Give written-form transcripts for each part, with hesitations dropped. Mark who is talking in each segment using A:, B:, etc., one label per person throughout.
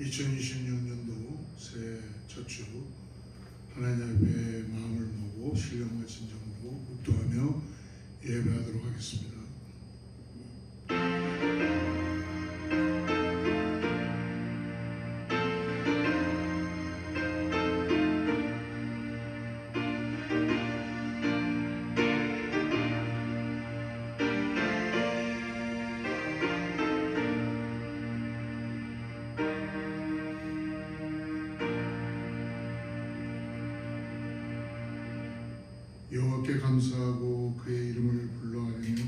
A: 2026년도 새해 첫 주 하나님 앞에 마음을 모으고 신령과 진정으로 묵도하며 예배하도록 하겠습니다. 여호와께 감사하고 그의 이름을 불러하리며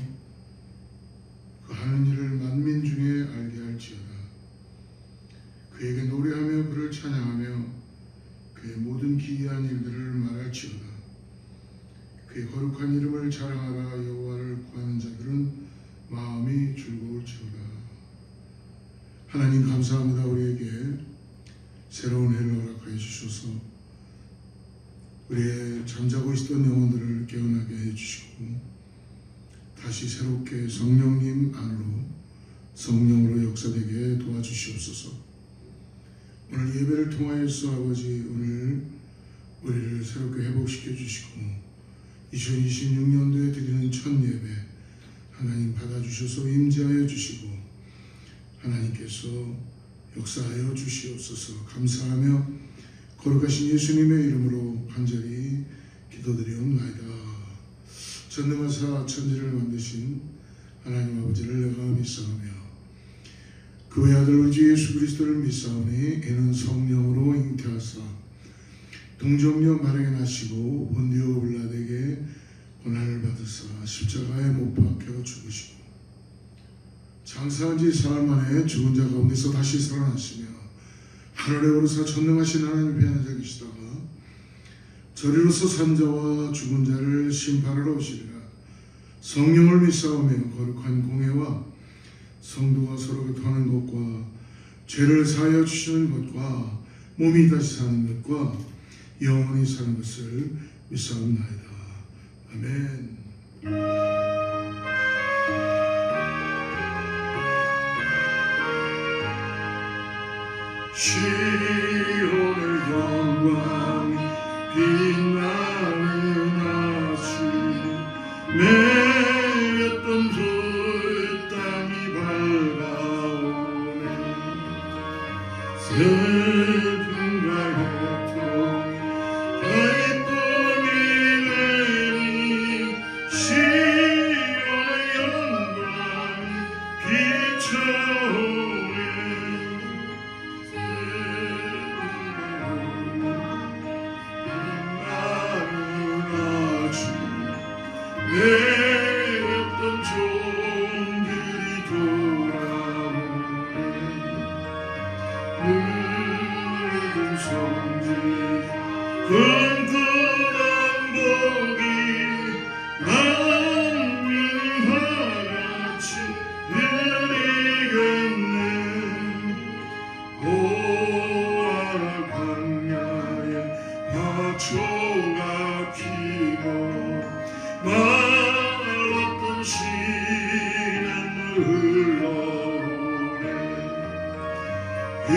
A: 그 하는 일을 만민 중에 알게 할지어다. 그에게 노래하며 그를 찬양하며 그의 모든 기이한 일들을 말할지어다. 그의 거룩한 이름을 자랑하라. 여호와를 구하는 자들은 마음이 즐거울지어다. 하나님 감사합니다. 우리에게 새로운 해를 허락하여 주셔서 우리의 잠자고 있었던 영혼들을 깨어나게 해주시고 다시 새롭게 성령님 안으로 성령으로 역사되게 도와주시옵소서. 오늘 예배를 통하여서 아버지 오늘 우리를 새롭게 회복시켜 주시고 2026년도에 드리는 첫 예배 하나님 받아주셔서 임재하여 주시고 하나님께서 역사하여 주시옵소서. 감사하며 거룩하신 예수님의 이름으로 간절히 기도드리옵나이다. 전능하사 천지를 만드신 하나님 아버지를 내가 믿사오며 그 외아들 우리 주 예수 그리스도를 믿사오니 이는 성령으로 잉태하사 동정녀 마리아에게 나시고 본디오 빌라도에게 고난을 받으사 십자가에 못 박혀 죽으시고 장사한 지 사흘 만에 죽은 자 가운데서 다시 살아나시며 하늘에 오르사 전능하신 하나님 앞에 앉아 계시다가 저리로서 산 자와 죽은 자를 심판하러 오시리라. 성령을 믿사오며 거룩한 공회와 성도가 서로 교통하는 것과 죄를 사하여 주시는 것과 몸이 다시 사는 것과 영원히 사는 것을 믿사옵나이다. 아멘. 시온의 영광이 빛나는 아침 매였던 그 땅이 밝아오네. 슬픔과 해통이 기쁨이 되니 시온의 영광이 비춰오네. 내렸던 종들이 돌아오네. 늙은 성지 끈끈한 복이 만민 하나같이 흐리겠네. 보아라 광야에 화초가 피고 말랐던 시냇물 흘러오네. 이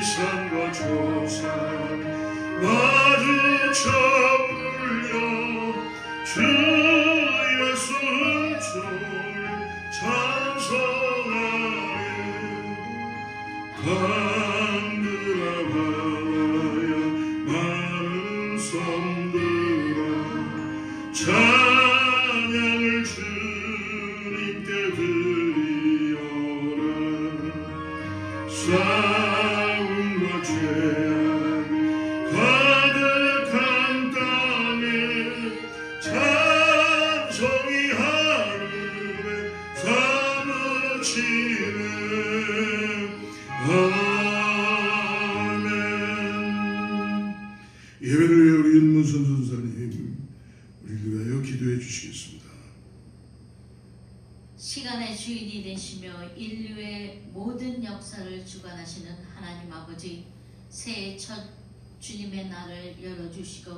A: 산과 저 산 마주쳐 울려 주 예수 소리 찬송하네. 강들아 바다야 많은 섬들아 찬양을 주님께 드리어라. 싸움과 죄악 가득한 땅에 찬송이 하늘에 사무치네. 아멘. 예배를 위해 우리 윤문선 선사님 우리를 위하여 기도해 주시겠습니다.
B: 시간의 주인이 되시며 인류의 모든 역사를 주관하시는 하나님 아버지, 새해 첫 주님의 날을 열어주시고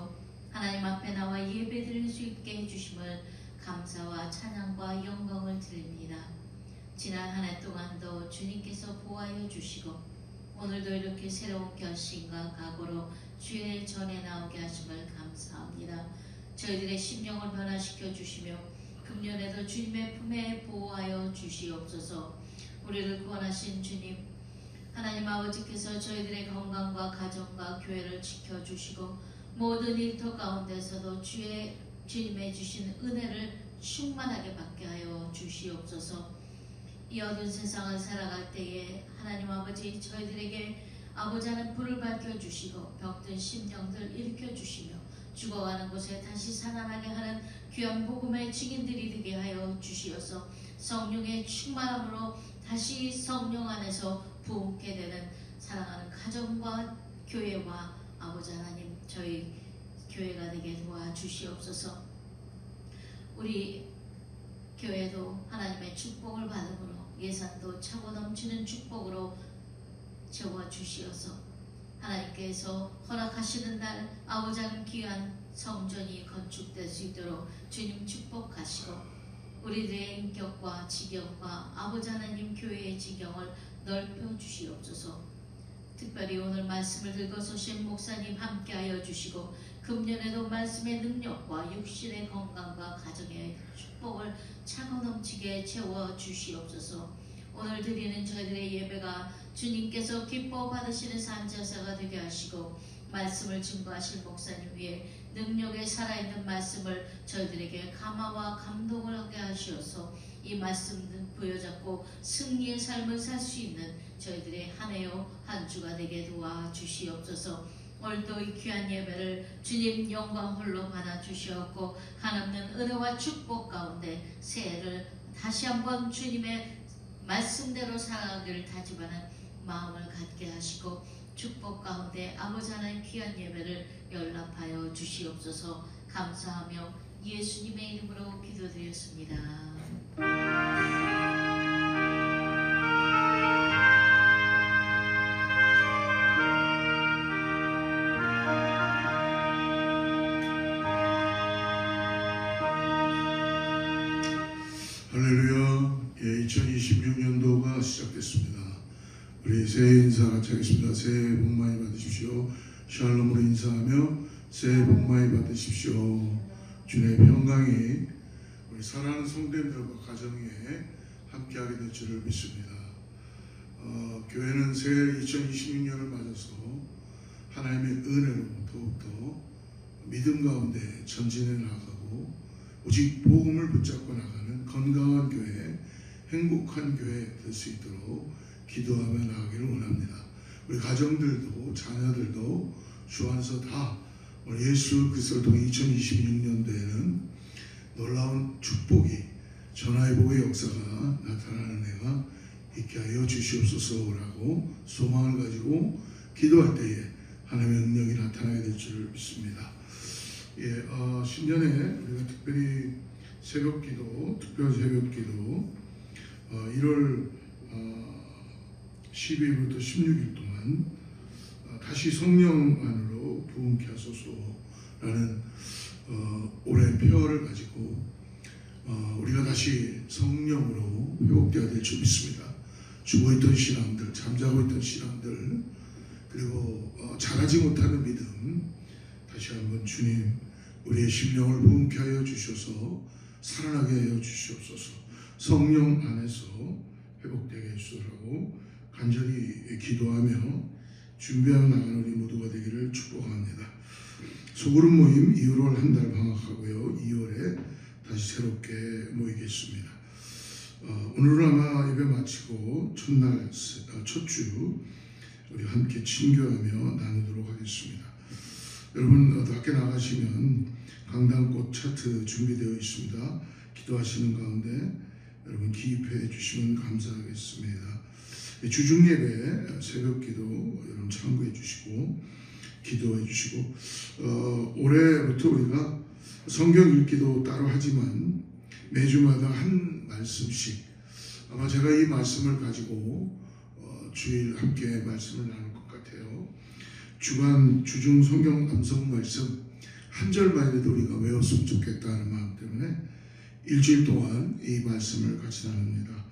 B: 하나님 앞에 나와 예배드릴 수 있게 해주심을 감사와 찬양과 영광을 드립니다. 지난 한 해 동안도 주님께서 보호하여 주시고 오늘도 이렇게 새로운 결심과 각오로 주의 전에 나오게 하심을 감사합니다. 저희들의 심령을 변화시켜 주시며 금년에도 주님의 품에 보호하여 주시옵소서. 우리를 구원하신 주님, 하나님 아버지께서 저희들의 건강과 가정과 교회를 지켜주시고 모든 일터 가운데서도 주님의 주신 은혜를 충만하게 받게 하여 주시옵소서. 이 어두운 세상을 살아갈 때에 하나님 아버지 저희들에게 아버지 하나님 불을 밝혀주시고 병든 심령들 일으켜주시며 죽어가는 곳에 다시 살아나게 하는 귀한 복음의 증인들이 되게 하여 주시어서 성령의 충만함으로 다시 성령 안에서 부흥케 되는 사랑하는 가정과 교회와 아버지 하나님 저희 교회가 되게 도와주시옵소서. 우리 교회도 하나님의 축복을 받음으로 예산도 차고 넘치는 축복으로 채워주시어서 하나님께서 허락하시는 날 아버지 하나님 귀한 성전이 건축될 수 있도록 주님 축복하시고 우리들의 인격과 지경과 아버지 하나님 교회의 지경을 넓혀 주시옵소서. 특별히 오늘 말씀을 들고 소신 목사님 함께하여 주시고 금년에도 말씀의 능력과 육신의 건강과 가정의 축복을 차고 넘치게 채워 주시옵소서. 오늘 드리는 저희들의 예배가 주님께서 기뻐 받으시는 산자사가 되게 하시고 말씀을 증거하실 목사님 위에 능력의 살아있는 말씀을 저희들에게 감화와 감동을 하게 하시어서 이 말씀을 부여잡고 승리의 삶을 살 수 있는 저희들의 한 해요 한 주가 되게 도와주시옵소서. 오늘도 이 귀한 예배를 주님 영광 홀로 받아주시옵고 한없는 은혜와 축복 가운데 새해를 다시 한번 주님의 말씀대로 살아가기를 다짐하는 마음을 갖게 하시고 축복 가운데 아버지 하나님 귀한 예배를 연락하여 주시옵소서. 감사하며 예수님의 이름으로 기도드렸습니다.
A: 할렐루야. 2026년도가 시작됐습니다. 우리 새해 인사 같이 하겠습니다. 새해 복 많이 받으십시오. 샬롬으로 인사하며 새해 복 많이 받으십시오. 주님의 평강이 우리 사랑하는 성도님들과 가정에 함께하게 될 줄을 믿습니다. 교회는 새해 2026년을 맞아서 하나님의 은혜로 더욱더 믿음 가운데 전진해 나가고 오직 복음을 붙잡고 나가는 건강한 교회, 행복한 교회 될 수 있도록 기도하며 나가기를 원합니다. 우리 가정들도 자녀들도 주 안에서 다 예수 그리스도를 통해 2026년도에는 놀라운 축복이 전화의 복의 역사가 나타나는 해가 있게 하여 주시옵소서라고 소망을 가지고 기도할 때에 하나님의 능력이 나타나게 될 줄 믿습니다. 신년에 우리가 특별히 새벽기도, 특별 새벽기도 1월 12일부터 16일 동안 다시 성령 안으로 부흥케 하소서라는 올해 표어를 가지고 우리가 다시 성령으로 회복되어야 될 줄 믿습니다. 죽어있던 신앙들, 잠자고 있던 신앙들, 그리고 자라지 못하는 믿음 다시 한번 주님 우리의 심령을 부흥케 하여 주셔서 살아나게 하여 주시옵소서. 성령 안에서 회복되게 해주소서라고 간절히 기도하며 준비하며 나가는 우리 모두가 되기를 축복합니다. 소그룹 모임 2월 한 달 방학하고요. 2월에 다시 새롭게 모이겠습니다. 오늘은 아마 예배 마치고 첫날 첫주 우리 함께 친교하며 나누도록 하겠습니다. 여러분 밖에 나가시면 강단꽃 차트 준비되어 있습니다. 기도하시는 가운데 여러분 기입해 주시면 감사하겠습니다. 주중 예배 새벽기도 여러분 참고해 주시고 기도해 주시고 올해부터 우리가 성경 읽기도 따로 하지만 매주마다 한 말씀씩 아마 제가 이 말씀을 가지고 주일 함께 말씀을 나눌 것 같아요. 주간 주중 성경 암송 말씀 한 절만이라도 우리가 외웠으면 좋겠다는 마음 때문에 일주일 동안 이 말씀을 같이 나눕니다.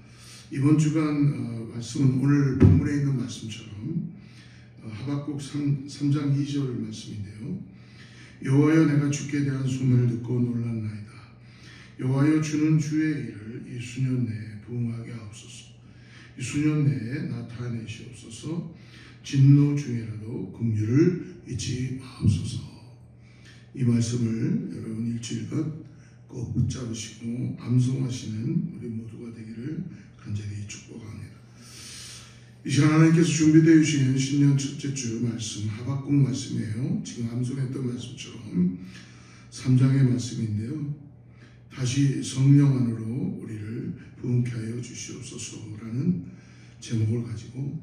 A: 이번 주간 말씀은 오늘 본문에 있는 말씀처럼 하박국 3장 2절 말씀인데요. 여호와여 내가 주께 대한 소문을 듣고 놀랐나이다. 여호와여 주는 주의 일을 이 수년 내에 부응하게 하옵소서. 이 수년 내에 나타내시옵소서. 진노 중에라도 긍휼을 잊지 마옵소서. 이 말씀을 여러분 일주일간 꼭 붙잡으시고 암송하시는 우리 모두가 되기를 간절히 축복합니다. 이 시간 하나님께서 준비되어 주신 신년 첫째 주 말씀 하박국 말씀이에요. 지금 암송했던 말씀처럼 3장의 말씀인데요. 다시 성령 안으로 우리를 부흥케 하여 주시옵소서라는 제목을 가지고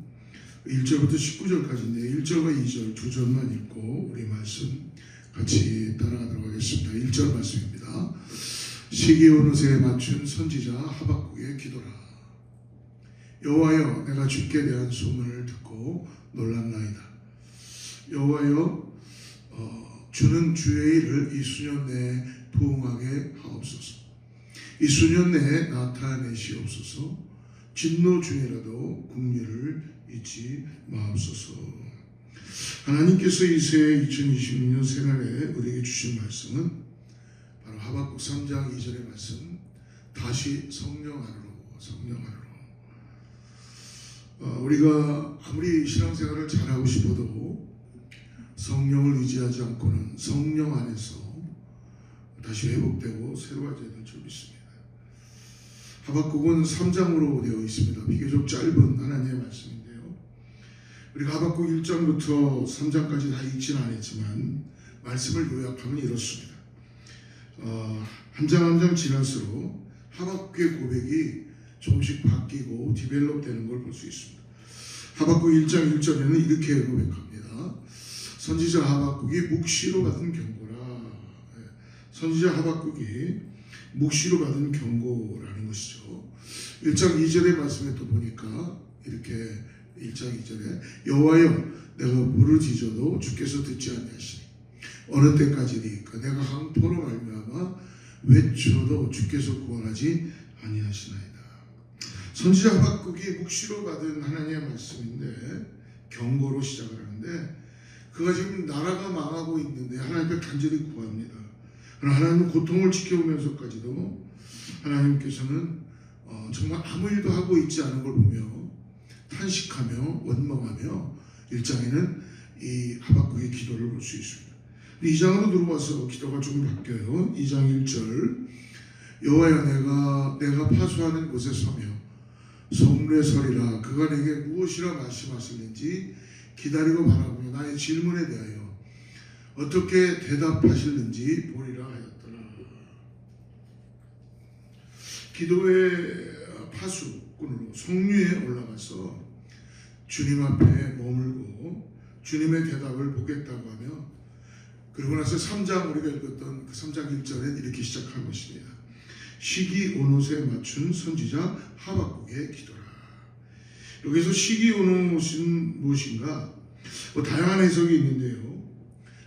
A: 1절부터 19절까지인데 1절과 2절 두 절만 읽고 우리 말씀 같이 따라가도록 하겠습니다. 1절 말씀입니다. 시기 오는 새에 맞춘 선지자 하박국의 기도라. 여호와여 내가 주께 대한 소문을 듣고 놀랐나이다. 여호와여 주는 주의 일을 이 수년 내에 부응하게 하옵소서. 이 수년 내에 나타내시옵소서. 진노 중이라도 긍휼을 잊지 마옵소서. 하나님께서 이 새 2026년 생활에 우리에게 주신 말씀은 바로 하박국 3장 2절의 말씀, 다시 성령 안으로. 우리가 아무리 신앙생활을 잘하고 싶어도 성령을 의지하지 않고는 성령 안에서 다시 회복되고 새로워져야 될 줄 믿습니다. 하박국은 3장으로 되어 있습니다. 비교적 짧은 하나님의 말씀인데요. 우리가 하박국 1장부터 3장까지 다 읽지는 않았지만 말씀을 요약하면 이렇습니다. 한 장 한 장 지날수록 하박국의 고백이 조금씩 바뀌고 디벨롭 되는 걸 볼 수 있습니다. 하박국 1장 1절에는 이렇게 고백합니다. 선지자 하박국이 묵시로 받은 경고라. 선지자 하박국이 묵시로 받은 경고라는 것이죠. 1장 2절의 말씀에 또 보니까 이렇게 1장 2절에 여호와여 내가 부르짖어도 주께서 듣지 아니하시니 어느 때까지리까 내가 항포로 말미암아 외쳐도 주께서 구원하지 아니하시나이다. 선지자 하박국이 묵시로 받은 하나님의 말씀인데 경고로 시작을 하는데 그가 지금 나라가 망하고 있는데 하나님께 간절히 구합니다. 그러나 하나님은 고통을 지켜오면서까지도 하나님께서는 정말 아무 일도 하고 있지 않은 걸 보며 탄식하며 원망하며 1장에는 이 하박국의 기도를 볼 수 있습니다. 2장으로 들어와서 기도가 좀 바뀌어요. 2장 1절 여호와여 내가 파수하는 곳에 서며 성루에 서리라. 그가 내게 무엇이라 말씀하실는지 기다리고 바라보며 나의 질문에 대하여 어떻게 대답하실는지 보리라 하였더라. 기도의 파수꾼으로 성류에 올라가서 주님 앞에 머물고 주님의 대답을 보겠다고 하며 그러고 나서 3장 우리가 읽었던 그 3장 1절에 이렇게 시작한 것입니다. 시기 오노스에 맞춘 선지자 하박국의 기도라. 여기서 시기 오노스는 무엇인가? 다양한 해석이 있는데요.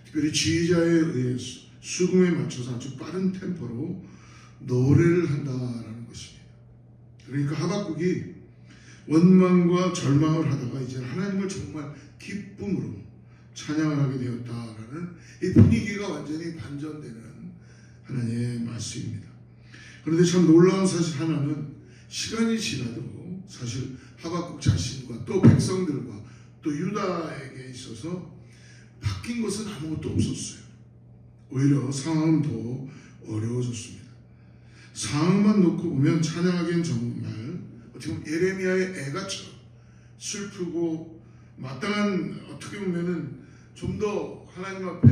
A: 특별히 지휘자에 의해서 수금에 맞춰서 아주 빠른 템포로 노래를 한다라는 것입니다. 그러니까 하박국이 원망과 절망을 하다가 이제 하나님을 정말 기쁨으로 찬양을 하게 되었다라는 이 분위기가 완전히 반전되는 하나님의 말씀입니다. 그런데 참 놀라운 사실 하나는 시간이 지나도 사실 하박국 자신과 또 백성들과 또 유다에게 있어서 바뀐 것은 아무것도 없었어요. 오히려 상황은 더 어려워졌습니다. 상황만 놓고 보면 찬양하기엔 정말 어떻게 보면 예레미야의 애가처럼 슬프고 마땅한 어떻게 보면은 좀 더 하나님 앞에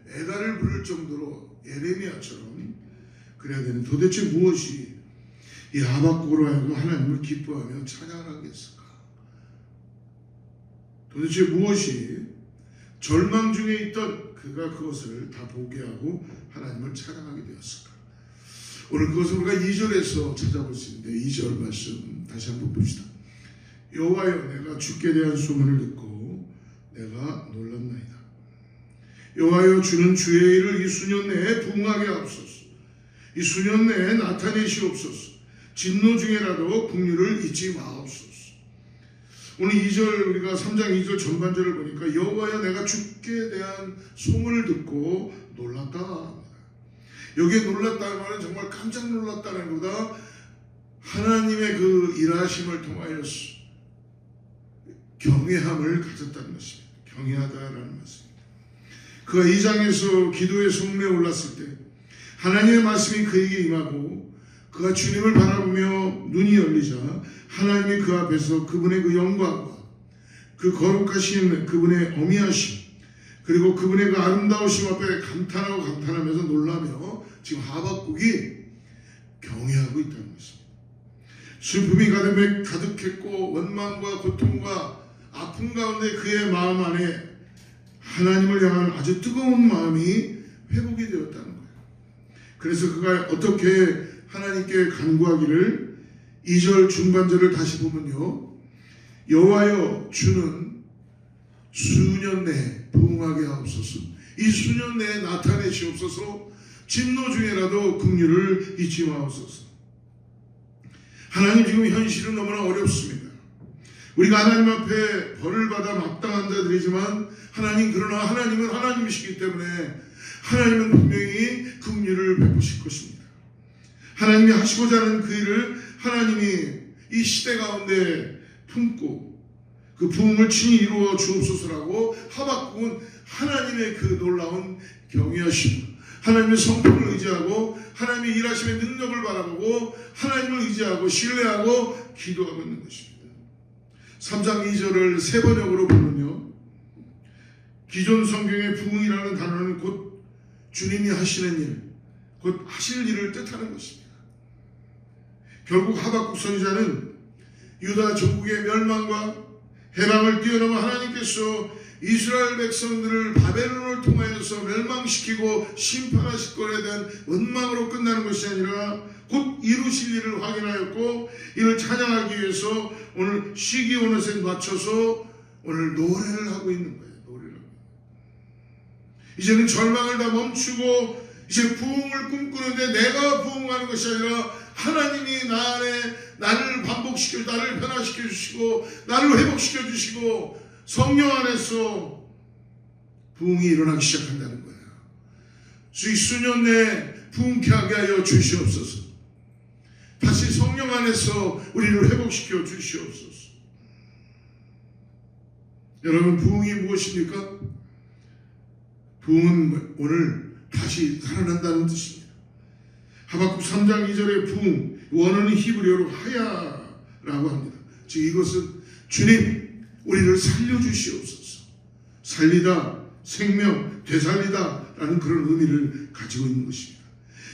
A: 애가를 부를 정도로 예레미야처럼 그래야 되는 도대체 무엇이 이 하박국으로 하여금 하나님을 기뻐하며 찬양하게 했을까? 도대체 무엇이 절망 중에 있던 그가 그것을 다 보게 하고 하나님을 찬양하게 되었을까? 오늘 그것을 우리가 2절에서 찾아볼 수 있는데 2절 말씀 다시 한번 봅시다. 여호와여 내가 주께 대한 소문을 듣고 내가 놀랐나이다. 여호와여 주는 주의 일을 이 수년 내에 부응하게 하옵소서. 이 수년 내에 나타내시옵소서. 진노 중에라도 긍휼을 잊지 마옵소서. 오늘 2절 우리가 3장 2절 전반절을 보니까 여호와여 내가 주께 대한 소문을 듣고 놀랐다. 여기에 놀랐다는 말은 정말 깜짝 놀랐다는 것보다 하나님의 그 일하심을 통하여서 경외함을 가졌다는 것입니다. 경외하다라는 말씀입니다. 그가 이 장에서 기도의 소문에 올랐을 때 하나님의 말씀이 그에게 임하고 그가 주님을 바라보며 눈이 열리자 하나님이 그 앞에서 그분의 그 영광과 그 거룩하신 그분의 어미하심 그리고 그분의 그 아름다우심 앞에 감탄하면서 놀라며 지금 하박국이 경외하고 있다는 것입니다. 슬픔이 가득했고 원망과 고통과 아픔 가운데 그의 마음 안에 하나님을 향한 아주 뜨거운 마음이 회복이 되었다는 거예요. 그래서 그가 어떻게 하나님께 간구하기를 2절 중반절을 다시 보면요. 여호와여 주는 수년 내에 부흥하게 하옵소서. 이 수년 내에 나타내시옵소서. 진노 중에라도 긍휼을 잊지 마옵소서. 하나님 지금 현실은 너무나 어렵습니다. 우리가 하나님 앞에 벌을 받아 마땅한 자들이지만 그러나 하나님은 하나님이시기 때문에 하나님은 분명히 긍휼을 베푸실 것입니다. 하나님이 하시고자 하는 그 일을 하나님이 이 시대 가운데 품고 그 부흥을 친히 이루어 주옵소서라고 하박국은 하나님의 그 놀라운 경외하심, 하나님의 성품을 의지하고 하나님의 일하심의 능력을 바라보고 하나님을 의지하고 신뢰하고 기도하고 있는 것입니다. 3장 2절을 세 번역으로 보면요. 기존 성경의 부흥이라는 단어는 곧 주님이 하시는 일, 곧 하실 일을 뜻하는 것입니다. 결국 하박국 선지자는 유다 전국의 멸망과 해방을 뛰어넘어 하나님께서 이스라엘 백성들을 바벨론을 통하여서 멸망시키고 심판하실 것에 대한 원망으로 끝나는 것이 아니라 곧 이루실 일을 확인하였고 이를 찬양하기 위해서 오늘 시기온옷에 맞춰서 오늘 노래를 하고 있는 거예요. 노래를 하고. 이제는 절망을 다 멈추고 이제 부흥을 꿈꾸는데 내가 부흥하는 것이 아니라 하나님이 나 안에 나를 반복시켜 나를 변화시켜 주시고 나를 회복시켜 주시고 성령 안에서 부흥이 일어나기 시작한다는 거예요. 수년 내에 부흥케 하게 하여 주시옵소서. 다시 성령 안에서 우리를 회복시켜 주시옵소서. 여러분 부흥이 무엇입니까? 부흥은 오늘 다시 살아난다는 뜻입니다. 하박국 3장 2절의 부흥, 원어는 히브리어로 하야라고 합니다. 즉 이것은 주님 우리를 살려주시옵소서. 살리다, 생명, 되살리다 라는 그런 의미를 가지고 있는 것입니다.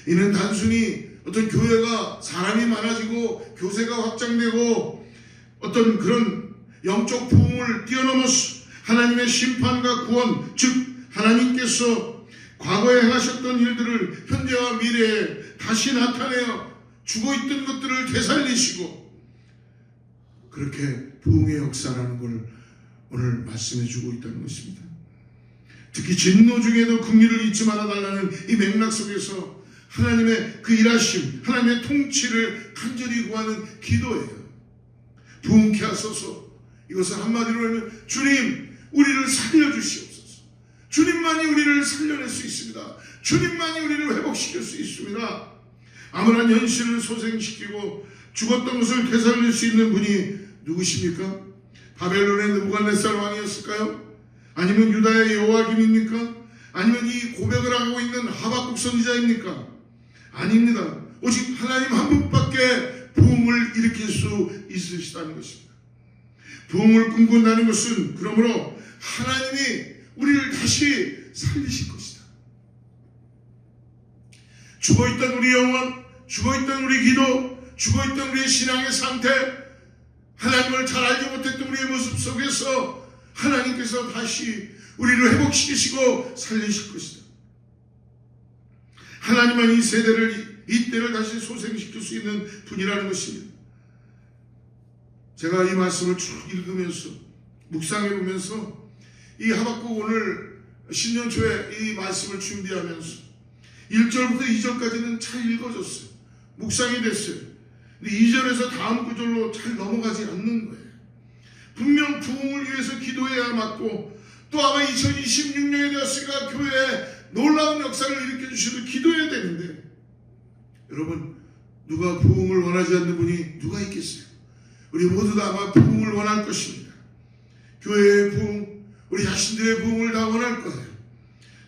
A: 이는 단순히 어떤 교회가 사람이 많아지고 교세가 확장되고 어떤 그런 영적 부흥을 뛰어넘어서 하나님의 심판과 구원, 즉 하나님께서 과거에 행하셨던 일들을 현재와 미래에 다시 나타내어 죽어있던 것들을 되살리시고 그렇게 부흥의 역사라는 걸 오늘 말씀해 주고 있다는 것입니다. 특히 진노 중에도 긍휼을 잊지 말아달라는 이 맥락 속에서 하나님의 그 일하심, 하나님의 통치를 간절히 구하는 기도예요. 부흥케 하소서. 이것은 한마디로 하면 주님 우리를 살려주시옵소서. 주님만이 우리를 살려낼 수 있습니다. 주님만이 우리를 회복시킬 수 있습니다. 아무런 현실을 소생시키고 죽었던 것을 되살릴 수 있는 분이 누구십니까? 바벨론의 느부갓네살 왕이었을까요? 아니면 유다의 여호와김입니까? 아니면 이 고백을 하고 있는 하박국 선지자입니까? 아닙니다. 오직 하나님 한 분밖에 부흥을 일으킬 수 있으시다는 것입니다. 부흥을 꿈꾼다는 것은 그러므로 하나님이 우리를 다시 살리실 것이다. 죽어있던 우리 영혼, 죽어있던 우리 기도, 죽어있던 우리의 신앙의 상태, 하나님을 잘 알지 못했던 우리의 모습 속에서 하나님께서 다시 우리를 회복시키시고 살리실 것이다. 하나님은 이 세대를, 이 때를 다시 소생시킬 수 있는 분이라는 것입니다. 제가 이 말씀을 쭉 읽으면서 묵상해 보면서 이 하박국 오늘 신년 초에 이 말씀을 준비하면서 1절부터 2절까지는 잘 읽어졌어요. 묵상이 됐어요. 근데 2절에서 다음 구절로 잘 넘어가지 않는 거예요. 분명 부흥을 위해서 기도해야 맞고 또 아마 2026년이 되었으니까 교회에 놀라운 역사를 일으켜 주시고 기도해야 되는데 여러분 누가 부흥을 원하지 않는 분이 누가 있겠어요? 우리 모두 다 아마 부흥을 원할 것입니다. 교회의 부흥, 우리 자신들의 부흥을 다 원할 거예요.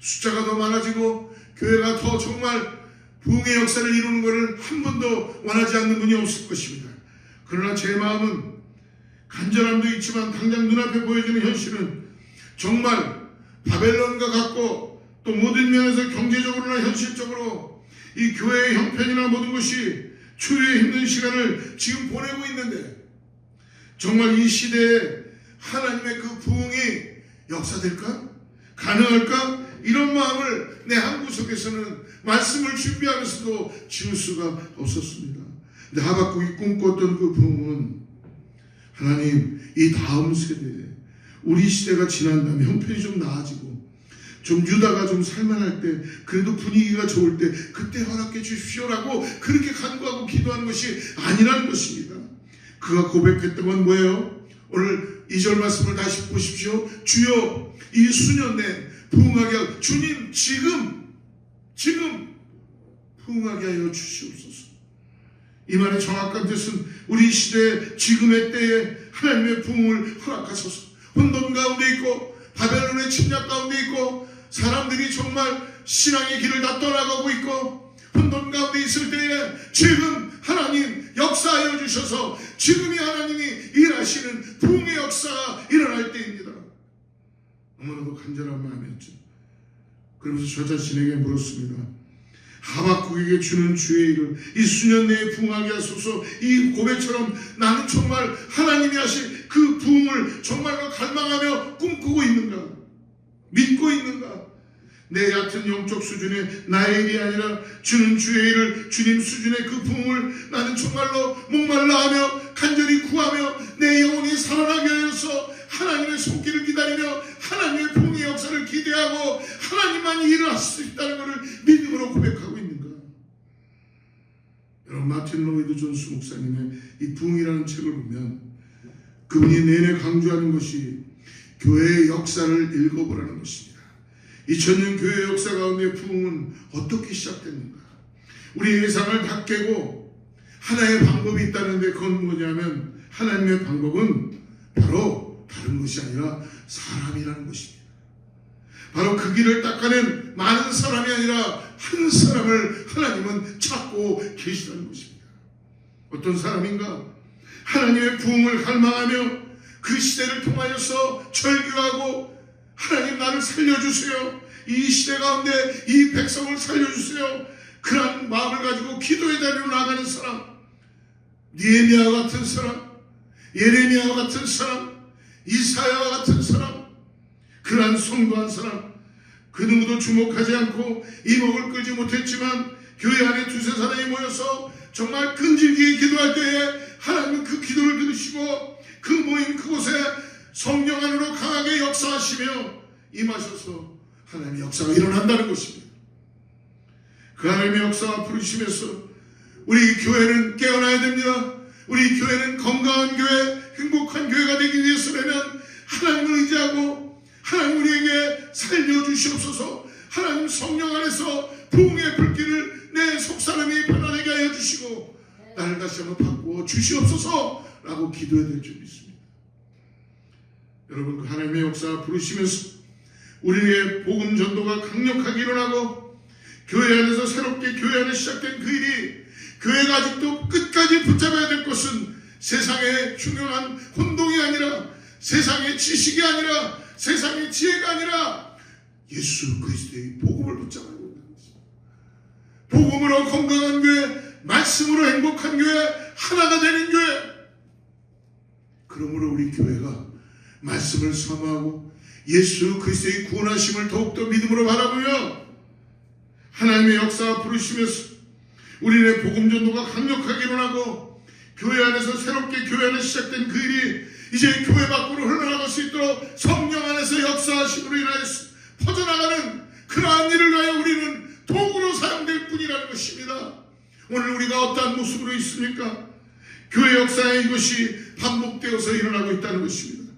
A: 숫자가 더 많아지고 교회가 더 정말 부흥의 역사를 이루는 것을 한 번도 원하지 않는 분이 없을 것입니다. 그러나 제 마음은 간절함도 있지만 당장 눈앞에 보여지는 현실은 정말 바벨론과 같고 또 모든 면에서 경제적으로나 현실적으로 이 교회의 형편이나 모든 것이 추위에 힘든 시간을 지금 보내고 있는데 정말 이 시대에 하나님의 그 부흥이 역사될까? 가능할까? 이런 마음을 내 한 구석에서는 말씀을 준비하면서도 지울 수가 없었습니다. 근데 하박국이 꿈꿨던 그 부흥은 하나님 이 다음 세대에 우리 시대가 지난 다음에 형편이 좀 나아지고 좀 유다가 좀 살만할 때 그래도 분위기가 좋을 때 그때 허락해 주십시오라고 그렇게 간구하고 기도하는 것이 아니라는 것입니다. 그가 고백했던 건 뭐예요? 오늘 2절 말씀을 다시 보십시오. 주여 이 수년 내 부흥하게 하여 주님 지금 부흥하게 하여 주시옵소서. 이 말의 정확한 뜻은 우리 시대 지금의 때에 하나님의 부흥을 허락하소서. 혼돈 가운데 있고 바벨론의 침략 가운데 있고 사람들이 정말 신앙의 길을 다 떠나가고 있고 혼돈 가운데 있을 때에 지금 하나님 역사하여 주셔서 지금이 하나님이 일하시는 부흥의 역사가 일어날 때입니다. 너무나도 간절한 마음이었죠. 그러면서 저 자신에게 물었습니다. 하박국에게 주는 주의 일을 이 수년 내에 부흥하게 하소서. 이 고백처럼 나는 정말 하나님이 하실 그 부흥을 정말로 갈망하며 꿈꾸고 있는가? 믿고 있는가? 내 얕은 영적 수준의 나의 일이 아니라 주는 주의 일을 주님 수준의 그 부흥을 나는 정말로 목말라하며 간절히 구하며 내 영혼이 살아나게 하여서 하나님의 손길을 기다리며 하나님의 부흥의 역사를 기대하고 하나님만이 일을 하실 수 있다는 것을 믿음으로 고백하고 있는가? 여러분 마틴 로이드 존스 목사님의 이 부흥이라는 책을 보면 그분이 내내 강조하는 것이 교회의 역사를 읽어보라는 것입니다. 2000년 교회 역사 가운데 부흥은 어떻게 시작됐는가? 우리 예상을 다 깨고 하나의 방법이 있다는데 그건 뭐냐면 하나님의 방법은 바로 다른 것이 아니라 사람이라는 것입니다. 바로 그 길을 닦아낸 많은 사람이 아니라 한 사람을 하나님은 찾고 계시다는 것입니다. 어떤 사람인가? 하나님의 부흥을 갈망하며 그 시대를 통하여서 절규하고 하나님 나를 살려주세요. 이 시대 가운데 이 백성을 살려주세요. 그런 마음을 가지고 기도의 자리로 나가는 사람, 느헤미야와 같은 사람, 예레미야와 같은 사람, 이사야와 같은 사람, 그러한 성도한 사람, 그 누구도 주목하지 않고 이목을 끌지 못했지만 교회 안에 두세 사람이 모여서 정말 끈질기게 기도할 때에 하나님은 그 기도를 들으시고 그 모임 그곳에 성령 안으로 강하게 역사하시며 임하셔서 하나님의 역사가 일어난다는 것입니다. 그 하나님의 역사와 부르심에서 우리 교회는 깨어나야 됩니다. 우리 교회는 건강한 교회, 행복한 교회가 되기 위해서라면 하나님을 의지하고 하나님 우리에게 살려주시옵소서. 하나님 성령 안에서 부흥의 불길을 내 속사람이 변화되게 하여 주시고 나를 다시 한번 바꾸어 주시옵소서 라고 기도해야 될 줄 믿습니다. 여러분 그 하나님의 역사 부르시면서 우리의 복음 전도가 강력하게 일어나고 교회 안에서 새롭게 교회 안에 시작된 그 일이 교회가 아직도 끝까지 붙잡아야 될 것은 세상의 중요한 혼동이 아니라 세상의 지식이 아니라 세상의 지혜가 아니라 예수 그리스도의 복음을 붙잡아야 된다는 것입니다. 복음으로 건강한 교회, 말씀으로 행복한 교회, 하나가 되는 교회. 그러므로 우리 교회가 말씀을 사모하고 예수 그리스도의 구원하심을 더욱더 믿음으로 바라보며 하나님의 역사와 부르심에서 우리의 복음 전도가 강력하게 일어나고 교회 안에서 새롭게 교회 안에 시작된 그 일이 이제 교회 밖으로 흘러나갈 수 있도록 성령 안에서 역사하심으로 인하여서 퍼져나가는 그러한 일을 위하여 우리는 도구로 사용될 뿐이라는 것입니다. 오늘 우리가 어떠한 모습으로 있습니까? 교회 역사에 이것이 반복되어서 일어나고 있다는 것입니다.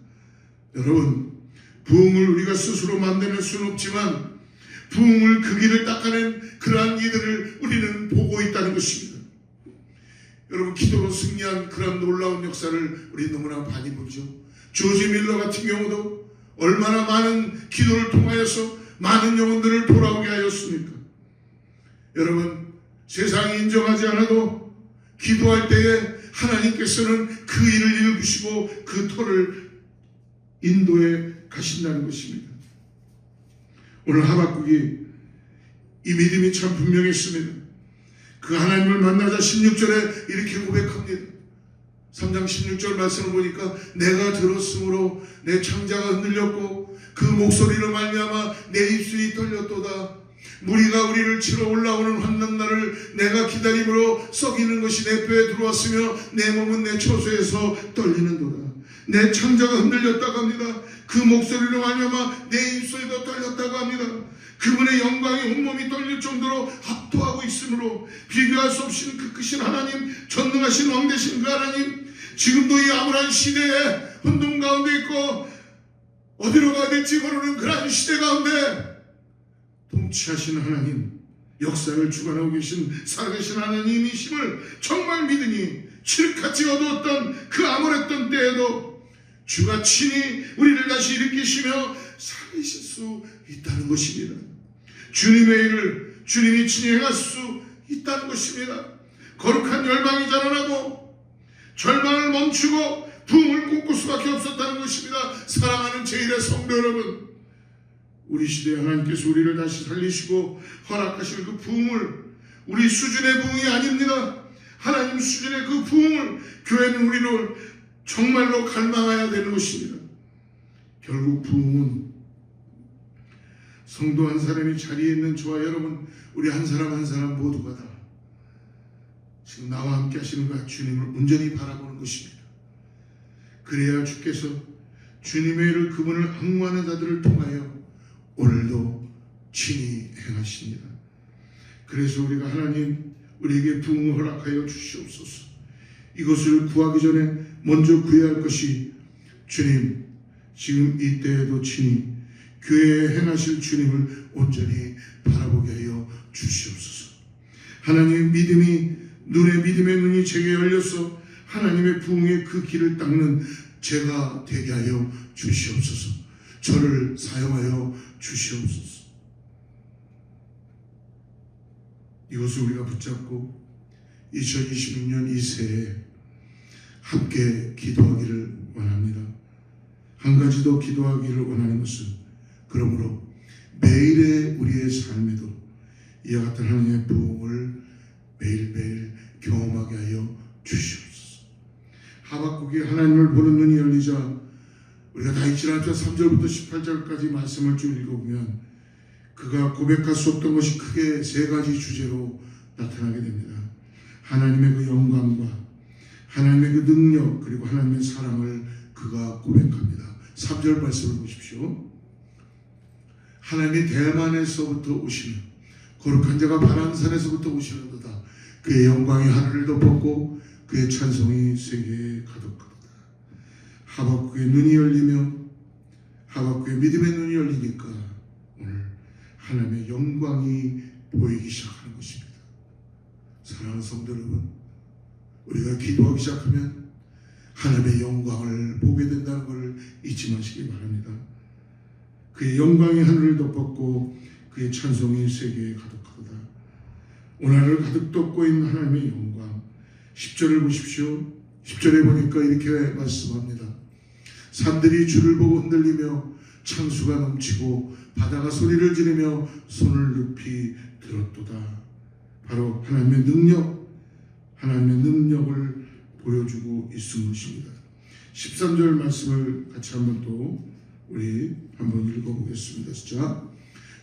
A: 여러분, 부흥을 우리가 스스로 만들어낼 수는 없지만 부흥을 그 길을 닦아낸 그러한 이들을 우리는 보고 있다는 것입니다. 여러분, 기도로 승리한 그런 놀라운 역사를 우리 너무나 많이 보죠. 조지 밀러 같은 경우도 얼마나 많은 기도를 통하여서 많은 영혼들을 돌아오게 하였습니까? 여러분, 세상이 인정하지 않아도 기도할 때에 하나님께서는 그 일을 일으키시고 그 터를 인도해 가신다는 것입니다. 오늘 하박국이 이 믿음이 참 분명했습니다. 그 하나님을 만나자 16절에 이렇게 고백합니다. 3장 16절 말씀을 보니까 내가 들었으므로 내 창자가 흔들렸고 그 목소리로 말미암아 내 입술이 떨렸도다. 무리가 우리를 치러 올라오는 환난날을 내가 기다림으로 썩이는 것이 내 뼈에 들어왔으며 내 몸은 내 처소에서 떨리는도다. 내 창자가 흔들렸다고 합니다. 그 목소리로 말미암아 내 입술도 떨렸다고 합니다. 그분의 영광이 온몸이 떨릴 정도로 압도하고 있으므로 비교할 수 없이 그 크신 하나님, 전능하신 왕 되신 그 하나님, 지금도 이 암울한 시대에 혼돈 가운데 있고 어디로 가야 될지 모르는 그러한 시대 가운데 통치하신 하나님, 역사를 주관하고 계신 살아계신 하나님이심을 정말 믿으니 칠같이 어두웠던 그 암울했던 때에도 주가 친히 우리를 다시 일으키시며 살리실 수 있다는 것입니다. 주님의 일을 주님이 친히 행할 수 있다는 것입니다. 거룩한 열방이 자라나고 절망을 멈추고 부흥을 꿈꿀 수밖에 없었다는 것입니다. 사랑하는 제1의 성도 여러분, 우리 시대에 하나님께서 우리를 다시 살리시고 허락하실 그 부흥을, 우리 수준의 부흥이 아닙니다. 하나님 수준의 그 부흥을 교회는 우리를 정말로 갈망해야 되는 것입니다. 결국 부흥은 성도 한 사람이 자리에 있는 저와 여러분, 우리 한 사람 한 사람 모두가 다 지금 나와 함께 하시는 그 주님을 온전히 바라보는 것입니다. 그래야 주께서 주님의 일을, 그분을 악무하는 자들을 통하여 오늘도 친히 행하십니다. 그래서 우리가 하나님, 우리에게 부흥을 허락하여 주시옵소서. 이것을 구하기 전에 먼저 구해야 할 것이, 주님, 지금 이때에도 친히 교회에 행하실 주님을 온전히 바라보게 하여 주시옵소서. 하나님의 믿음이, 믿음의 눈이 제게 열려서 하나님의 부흥의 그 길을 닦는 제가 되게 하여 주시옵소서. 저를 사용하여 주시옵소서. 이것을 우리가 붙잡고 2026년 이 새해 함께 기도하기를 원합니다. 한 가지 더 기도하기를 원하는 것은, 그러므로 매일의 우리의 삶에도 이와 같은 하나님의 부흥을 매일매일 경험하게 하여 주시옵소서. 하박국이 하나님을 보는 눈이 열리자, 우리가 다 읽지 않았지만 3절부터 18절까지 말씀을 쭉 읽어보면 그가 고백할 수 없던 것이 크게 세 가지 주제로 나타나게 됩니다. 하나님의 그 영광과 하나님의 그 능력, 그리고 하나님의 사랑을 그가 고백합니다. 3절 말씀을 보십시오. 하나님이 대만에서부터 오시며 거룩한 자가 바람산에서부터 오시는도다. 그의 영광이 하늘을 덮었고 그의 찬송이 세계에 가득하도다. 하박국의 눈이 열리며 하박국의 믿음의 눈이 열리니까 오늘 하나님의 영광이 보이기 시작하는 것입니다. 사랑하는 성도 여러분, 우리가 기도하기 시작하면 하나님의 영광을 보게 된다는 것을 잊지 마시기 바랍니다. 그의 영광이 하늘을 덮었고 그의 찬송이 세계에 가득하도다. 오늘을 가득 덮고 있는 하나님의 영광. 10절을 보십시오. 10절에 보니까 이렇게 말씀합니다. 산들이 주를 보고 흔들리며 창수가 넘치고 바다가 소리를 지르며 손을 높이 들었도다. 바로 하나님의 능력을 보여주고 있는 것입니다. 13절 말씀을 같이 한번 또 우리 한번 읽어보겠습니다. 자,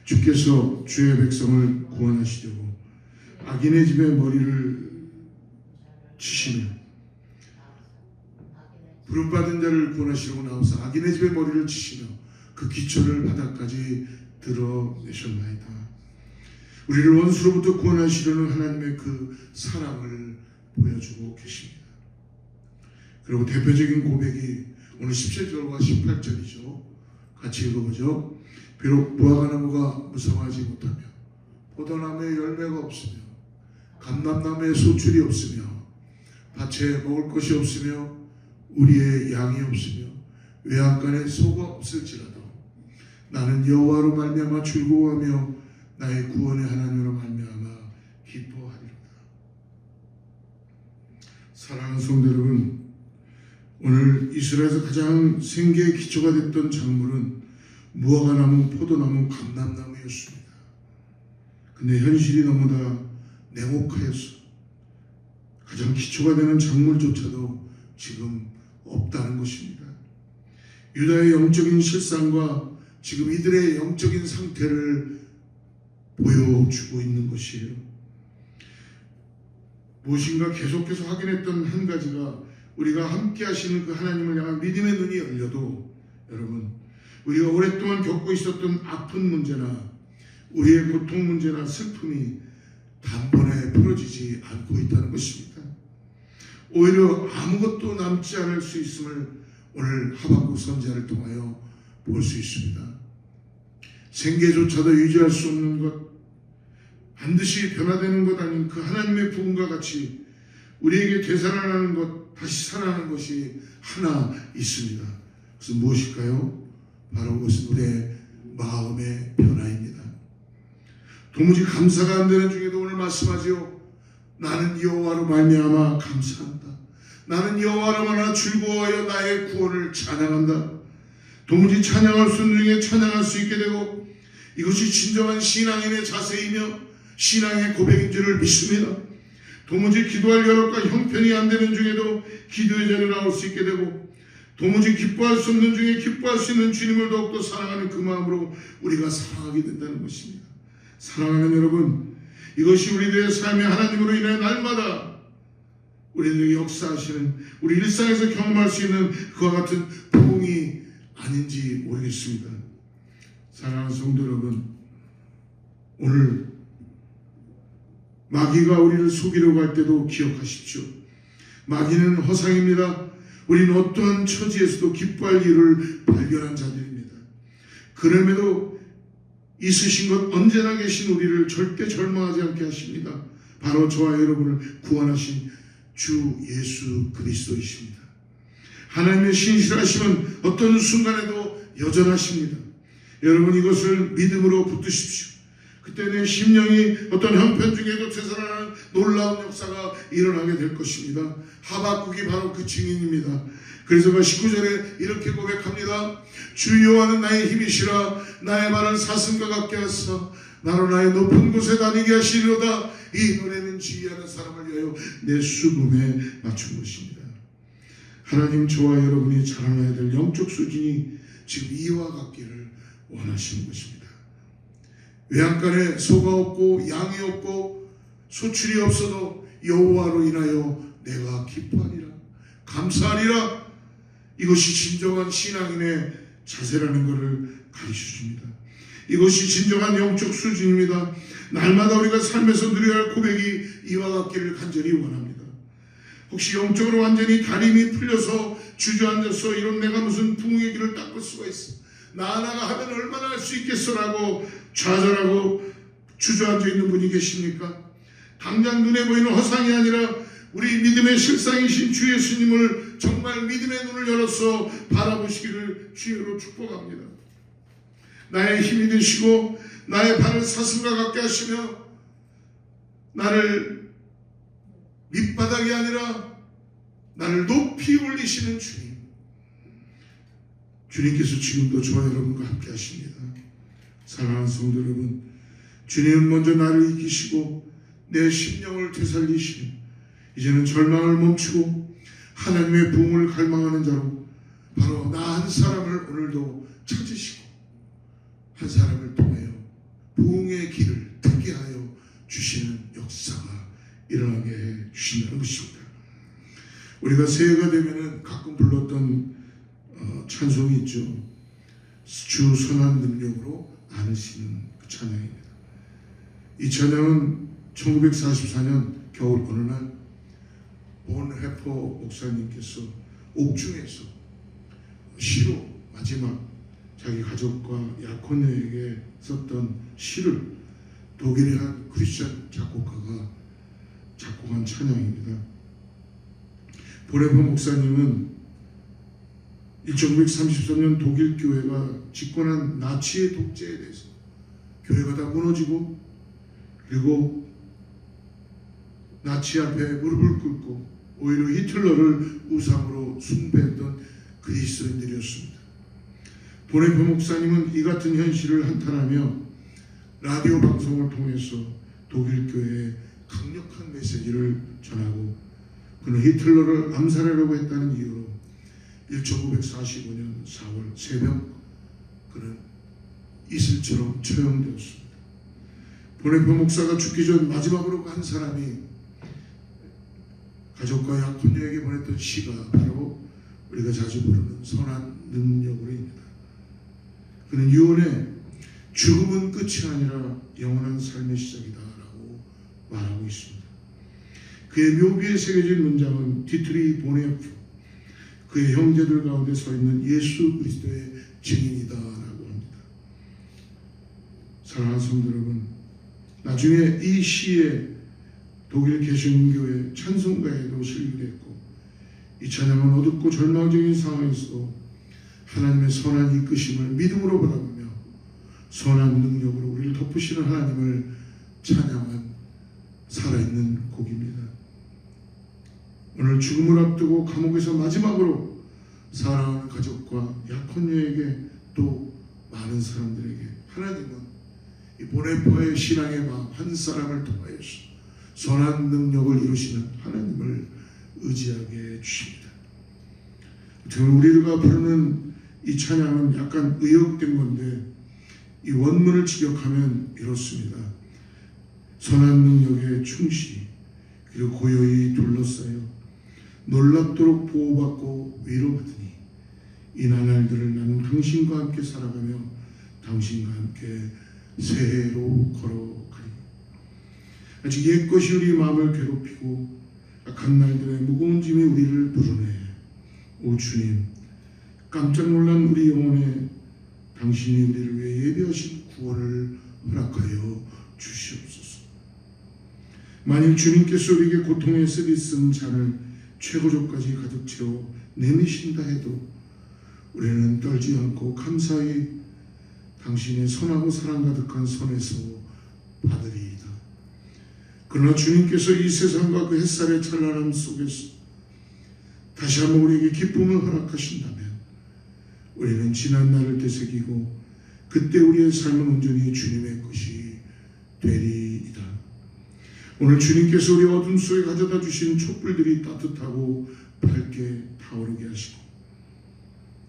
A: 주께서 주의 백성을 구원하시려고 악인의 집에 머리를 치시며, 부름받은 자를 구원하시려고 나와서 악인의 집에 머리를 치시며 그 기초를 바닥까지 드러내셨나이다. 우리를 원수로부터 구원하시려는 하나님의 그 사랑을 보여주고 계십니다. 그리고 대표적인 고백이 오늘 17절과 18절이죠. 같이 읽어보죠. 비록 무화과나무가 무성하지 못하며 포도나무에 열매가 없으며 감람나무에 소출이 없으며 밭에 먹을 것이 없으며 우리의 양이 없으며 외양간에 소가 없을지라도 나는 여호와로 말미암아 즐거워하며 나의 구원의 하나님으로 말미암아 기뻐하리로다. 사랑하는 성도 여러분, 오늘 이스라엘에서 가장 생계의 기초가 됐던 작물은 무화과나무, 포도나무, 감람나무였습니다. 근데 현실이 너무나 냉혹하여서 가장 기초가 되는 작물조차도 지금 없다는 것입니다. 유다의 영적인 실상과 지금 이들의 영적인 상태를 보여주고 있는 것이에요. 무엇인가 계속해서 확인했던 한 가지가 우리가 함께 하시는 그 하나님을 향한 믿음의 눈이 열려도 여러분, 우리가 오랫동안 겪고 있었던 아픈 문제나 우리의 고통 문제나 슬픔이 단번에 풀어지지 않고 있다는 것입니다. 오히려 아무것도 남지 않을 수 있음을 오늘 하박국 선지자를 통하여 볼 수 있습니다. 생계조차도 유지할 수 없는 것, 반드시 변화되는 것 아닌 그 하나님의 부흥과 같이 우리에게 되살아나는 것, 다시 살아나는 것이 하나 있습니다. 그것은 무엇일까요? 바로 그것은 우리의 마음의 변화입니다. 도무지 감사가 안 되는 중에도 오늘 말씀하지요. 나는 여호와로 말미암아 감사한다. 나는 여호와로만 즐거워하여 나의 구원을 찬양한다. 도무지 찬양할 수 있는 중에 찬양할 수 있게 되고 이것이 진정한 신앙인의 자세이며 신앙의 고백인 줄을 믿습니다. 도무지 기도할 여력과 형편이 안 되는 중에도 기도의 자리에 나올 수 있게 되고 도무지 기뻐할 수 없는 중에 기뻐할 수 있는 주님을 더욱더 사랑하는 그 마음으로 우리가 살아가게 된다는 것입니다. 사랑하는 여러분, 이것이 우리들의 삶의 하나님으로 인해 날마다 우리들에게 역사하시는 우리 일상에서 경험할 수 있는 그와 같은 부흥이 아닌지 모르겠습니다. 사랑하는 성도 여러분, 오늘 마귀가 우리를 속이려고 할 때도 기억하십시오. 마귀는 허상입니다. 우리는 어떠한 처지에서도 기뻐할 일을 발견한 자들입니다. 그럼에도 있으신 것 언제나 계신 우리를 절대 절망하지 않게 하십니다. 바로 저와 여러분을 구원하신 주 예수 그리스도이십니다. 하나님의 신실하심은 어떤 순간에도 여전하십니다. 여러분, 이것을 믿음으로 붙드십시오. 그때 내 심령이 어떤 형편 중에도 되살아나는 놀라운 역사가 일어나게 될 것입니다. 하박국이 바로 그 증인입니다. 그래서 그 19절에 이렇게 고백합니다. 주 여호와는 나의 힘이시라. 나의 발을 사슴과 같게 하사 나로 나의 높은 곳에 다니게 하시리로다. 이 노래는 지휘하는 사람을 위하여 내 수금에 맞춘 것입니다. 하나님, 저와 여러분이 자라나야 될 영적 수준이 지금 이와 같기를 원하시는 것입니다. 외양간에 소가 없고 양이 없고 소출이 없어도 여호와로 인하여 내가 기뻐하리라, 감사하리라. 이것이 진정한 신앙인의 자세라는 것을 가르쳐줍니다. 이것이 진정한 영적 수준입니다. 날마다 우리가 삶에서 누려야 할 고백이 이와 같기를 간절히 원합니다. 혹시 영적으로 완전히 다림이 풀려서 주저앉아서 이런 내가 무슨 부흥의 길을 닦을 수가 있어, 나 하나가 하면 얼마나 할 수 있겠어라고 좌절하고 주저앉아 있는 분이 계십니까? 당장 눈에 보이는 허상이 아니라 우리 믿음의 실상이신 주 예수님을 정말 믿음의 눈을 열어서 바라보시기를 주여로 축복합니다. 나의 힘이 되시고 나의 발을 사슴과 같게 하시며 나를 밑바닥이 아니라 나를 높이 올리시는 주님, 주님께서 지금도 저와 여러분과 함께 하십니다. 사랑하는 성도 여러분, 주님은 먼저 나를 이기시고 내 심령을 되살리시며 이제는 절망을 멈추고 하나님의 부흥을 갈망하는 자로 바로 나 한 사람을 오늘도 찾으시고 한 사람을 통하여 부흥의 길을 듣게 하여 주시는 역사가 일어나게 해 주신다는 것입니다. 우리가 새해가 되면은 가끔 불렀던 찬송이 있죠. 주 선한 능력으로 안으시는 그 찬양입니다. 이 찬양은 1944년 겨울 어느 날 본 해퍼 목사님께서 옥중에서 시로 마지막 자기 가족과 야코네에게 썼던 시를 독일의 한 크리스천 작곡가가 작곡한 찬양입니다. 보네퍼 목사님은 1933년 독일 교회가 집권한 나치의 독재에 대해서 교회가 다 무너지고 그리고 나치 앞에 무릎을 꿇고 오히려 히틀러를 우상으로 숭배했던 그리스도인들이었습니다. 보네퍼 목사님은 이 같은 현실을 한탄하며 라디오 방송을 통해서 독일 교회에 강력한 메시지를 전하고 그는 히틀러를 암살하려고 했다는 이유로 1945년 4월 새벽 그는 이슬처럼 처형되었습니다. 보네퍼 목사가 죽기 전 마지막으로 한 사람이 가족과 약혼녀에게 보냈던 시가 바로 우리가 자주 부르는 선한 능력으로입니다. 그는 유언에 죽음은 끝이 아니라 영원한 삶의 시작이다 라고 말하고 있습니다. 그의 묘비에 새겨진 문장은 디트리 보네프 그의 형제들 가운데 서 있는 예수 그리스도의 증인이다 라고 합니다. 사랑하는 성도 여러분, 나중에 이 시에 독일 개신교회 찬송가에도 실리됐고 이 찬양은 어둡고 절망적인 상황에서 하나님의 선한 이끄심을 믿음으로 바라보며 선한 능력으로 우리를 덮으시는 하나님을 찬양한 살아있는 곡입니다. 오늘 죽음을 앞두고 감옥에서 마지막으로 사랑하는 가족과 약혼녀에게 또 많은 사람들에게 하나님은 이 보네퍼의 신앙의 마음 한 사람을 통하여서 선한 능력을 이루시는 하나님을 의지하게 해주십니다. 우리가 부르는 이 찬양은 약간 의역된 건데 이 원문을 직역하면 이렇습니다. 선한 능력에 충실히 그리고 고요히 둘러싸여 놀랍도록 보호받고 위로받으니 이 나날들을 나는 당신과 함께 살아가며 당신과 함께 새해로 걸어가리. 아직 옛것이 우리 마음을 괴롭히고 악한 날들의 무거운 짐이 우리를 부르네. 오 주님, 깜짝 놀란 우리 영혼에 당신이 우리를 위해 예비하신 구원을 허락하여 주시옵소서. 만일 주님께서 우리에게 고통의 쓰리쓴 잔을 최고조까지 가득 채워 내미신다 해도 우리는 떨지 않고 감사히 당신의 선하고 사랑 가득한 손에서 받으리이다. 그러나 주님께서 이 세상과 그 햇살의 찬란함 속에서 다시 한번 우리에게 기쁨을 허락하신다면 우리는 지난 날을 되새기고 그때 우리의 삶은 온전히 주님의 것이 되리이다. 오늘 주님께서 우리 어둠 속에 가져다 주신 촛불들이 따뜻하고 밝게 타오르게 하시고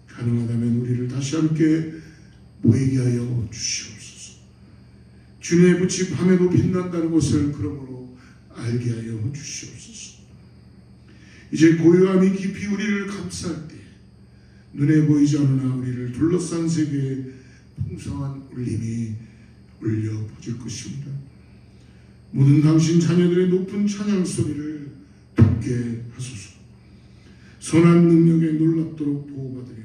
A: 가능하다면 우리를 다시 함께 모이게 하여 주시옵소서. 주님의 빛이 밤에도 빛난다는 것을 그러므로 알게 하여 주시옵소서. 이제 고요함이 깊이 우리를 감쌀 때 눈에 보이지 않으나 우리를 둘러싼 세계에 풍성한 울림이 울려 퍼질 것입니다. 모든 당신 자녀들의 높은 찬양 소리를 듣게 하소서. 선한 능력에 놀랍도록 보호받으려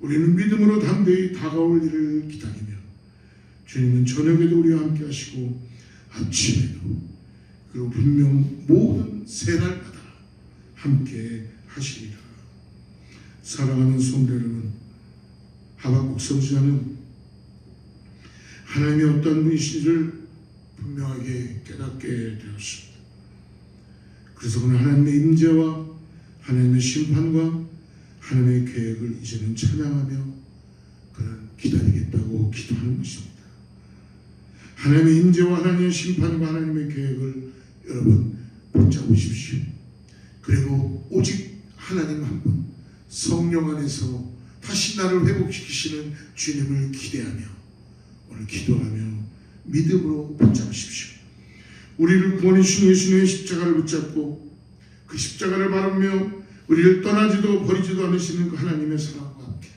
A: 우리는 믿음으로 담대히 다가올 일을 기다리며 주님은 저녁에도 우리와 함께 하시고 아침에도 그리고 분명 모든 새날마다 함께 하시리라. 사랑하는 성도 여러분, 하박국 선지자는 하나님이 어떤 분이신지를 분명하게 깨닫게 되었습니다. 그래서 그는 하나님의 임재와 하나님의 심판과 하나님의 계획을 이제는 찬양하며 그는 기다리겠다고 기도하는 것입니다. 하나님의 임재와 하나님의 심판과 하나님의 계획을 여러분 붙잡으십시오. 그리고 오직 하나님 한 분 성령 안에서 다시 나를 회복시키시는 주님을 기대하며 오늘 기도하며 믿음으로 붙잡으십시오. 우리를 구원해 주신 예수님의 십자가를 붙잡고 그 십자가를 바라보며 우리를 떠나지도 버리지도 않으시는 그 하나님의 사랑과 함께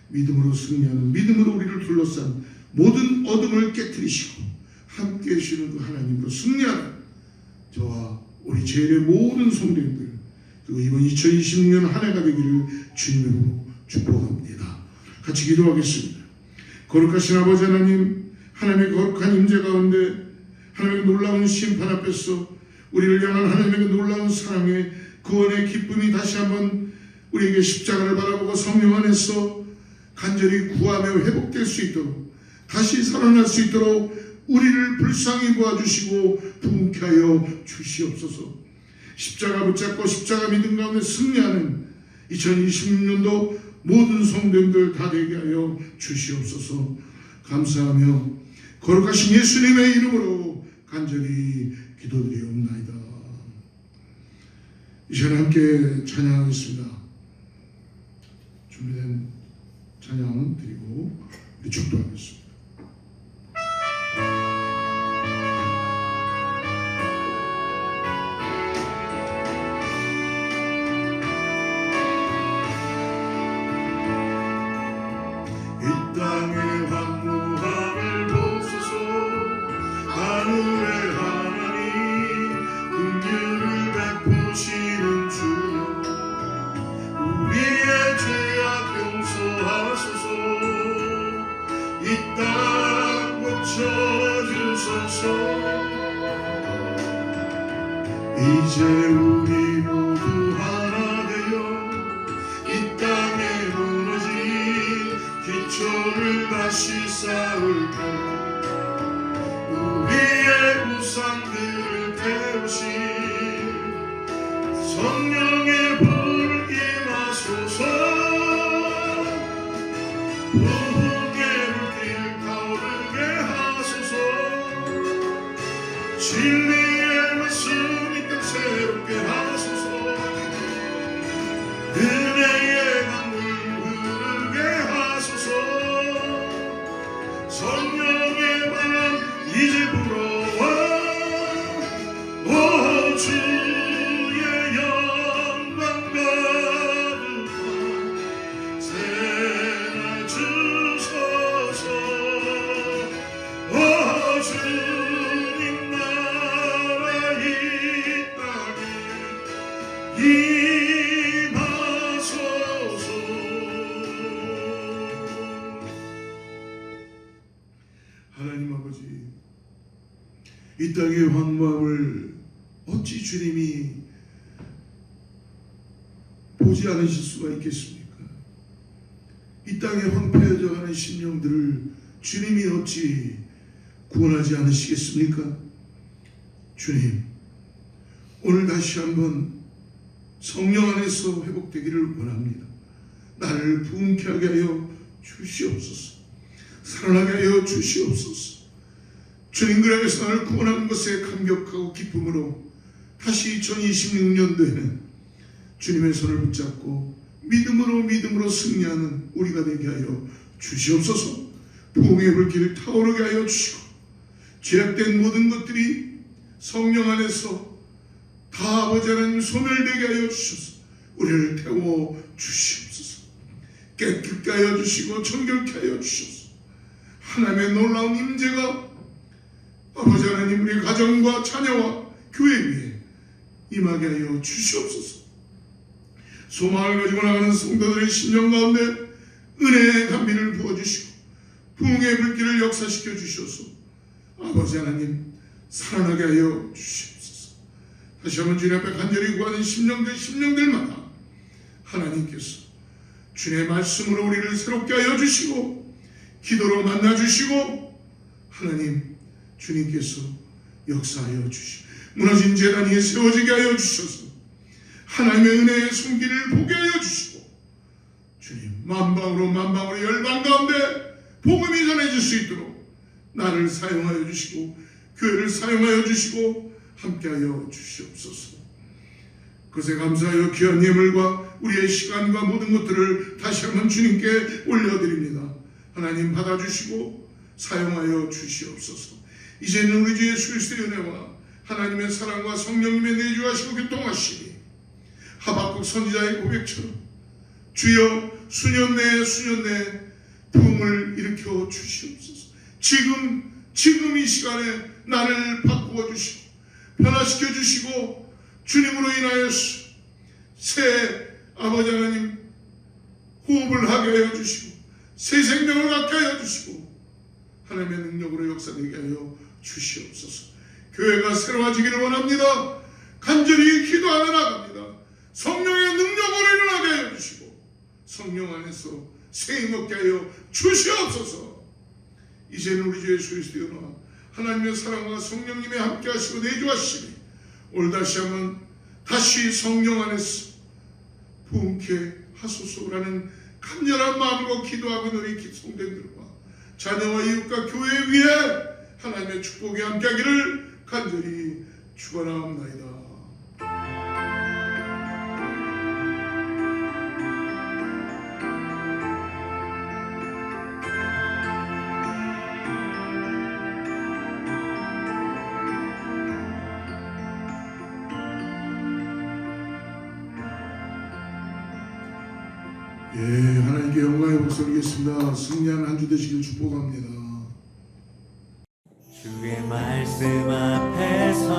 A: 믿음으로 승리하는, 믿음으로 우리를 둘러싼 모든 어둠을 깨뜨리시고 함께 해주시는 그 하나님으로 승리하는 저와 우리 제일의 모든 성도님들 그리고 이번 2026년 한 해가 되기를 주님으로 축복합니다. 같이 기도하겠습니다. 거룩하신 아버지 하나님, 하나님의 거룩한 임재 가운데 하나님의 놀라운 심판 앞에서 우리를 향한 하나님의 놀라운 사랑의 구원의 기쁨이 다시 한번 우리에게 십자가를 바라보고 성령 안에서 간절히 구하며 회복될 수 있도록, 다시 살아날 수 있도록 우리를 불쌍히 도와주시고 부흥케 하여 주시옵소서. 십자가 붙잡고 십자가 믿음 가운데 승리하는 2026년도 모든 성도님들 다 되게 하여 주시옵소서. 감사하며 거룩하신 예수님의 이름으로 간절히 기도드리옵나이다. 이 시간에 함께 찬양하겠습니다. 준비된 찬양 드리고 축도하겠습니다.
C: 이 땅의 황무함을 보소서. 하늘의 하나님, 긍휼을 베푸시는 주여, 우리의 죄악 용서하소서. 이 땅 고쳐주소서. 이제 우리 모두 하나 되어 이 땅에 무너진 기초를 다시 쌓을 때 우리의 우상들을 태우신 성령의 불 임하소서. 부흥의 불길 타오르게 하소서. 진리의 말씀 이 땅 새롭게 하소서. 은혜의 강물 흐르게 하소서. 성령의 바람 이제 불어와. 오 주의 영광 가득한 새날 주소서. 오 주님 나라 이 땅에
A: 하나님 아버지, 이 땅의 황무함을 어찌 주님이 보지 않으실 수가 있겠습니까? 이 땅에 황폐해져 가는 심령들을 주님이 어찌 구원하지 않으시겠습니까? 주님, 오늘 다시 한번 성령 안에서 회복되기를 원합니다. 나를 부흥케 하게 하여 주시옵소서. 살아나게 하여 주시옵소서. 주님 그 안에서 나를 구원하는 것에 감격하고 기쁨으로 다시 2026년도에는 주님의 손을 붙잡고 믿음으로 승리하는 우리가 되게 하여 주시옵소서. 부흥의 불길을 타오르게 하여 주시고 죄악된 모든 것들이 성령 안에서 다 아버지 하나님 소멸되게 하여 주셔서 우리를 태워 주시옵소서. 깨끗게 하여 주시고 정결케 하여 주셔서 하나님의 놀라운 임재가 아버지 하나님 우리 가정과 자녀와 교회 위에 임하게 하여 주시옵소서. 소망을 가지고 나가는 성도들의 심령 가운데 은혜의 감비를 부어주시고 부흥의 불길을 역사시켜 주셔서 아버지 하나님 살아나게 하여 주시옵소서. 다시 한번 주님 앞에 간절히 구하는 심령들마다 하나님께서 주님의 말씀으로 우리를 새롭게 하여 주시고 기도로 만나주시고 하나님 주님께서 역사하여 주시고 무너진 제단 위에 세워지게 하여 주셔서 하나님의 은혜의 손길을 보게 하여 주시고 주님 만방으로 열방 가운데 복음이 전해질 수 있도록 나를 사용하여 주시고 교회를 사용하여 주시고 함께하여 주시옵소서. 그것에 감사하여 귀한 예물과 우리의 시간과 모든 것들을 다시 한번 주님께 올려드립니다. 하나님 받아주시고 사용하여 주시옵소서. 이제는 우리 주 예수 그리스도의 은혜와 하나님의 사랑과 성령님의 내주하시고 교통하시니 하박국 선지자의 고백처럼 주여 수년 내에 부흥을 일으켜 주시옵소서. 지금 이 시간에 나를 바꾸어 주시고 변화시켜 주시고 주님으로 인하여서 새 아버지 하나님 호흡을 하게 하여 주시고 새 생명을 갖게 하여 주시고 하나님의 능력으로 역사되게 하여 주시옵소서. 교회가 새로워지기를 원합니다. 간절히 기도하며 나갑니다. 성령의 능력으로 일어나게 하여 주시고 성령 안에서 새 먹게 하여 주시옵소서. 이제는 우리 주 예수 그리스도의 하나님의 사랑과 성령님의 함께 하시고 내주하시니 오늘 다시 한번 다시 성령 안에서 부흥케 하소서라는 간절한 마음으로 기도하고 너희 성도들과 자녀와 이웃과 교회 위에 하나님의 축복이 함께하기를 간절히 축원하옵나이다. 예, 하나님께 영광의 복을 드리겠습니다. 승리한 한 주 되시길 축복합니다.
D: 주의 말씀 앞에서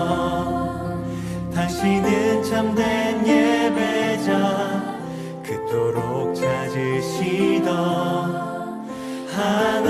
D: 당신은 참된 예배자 그토록 찾으시던 하나님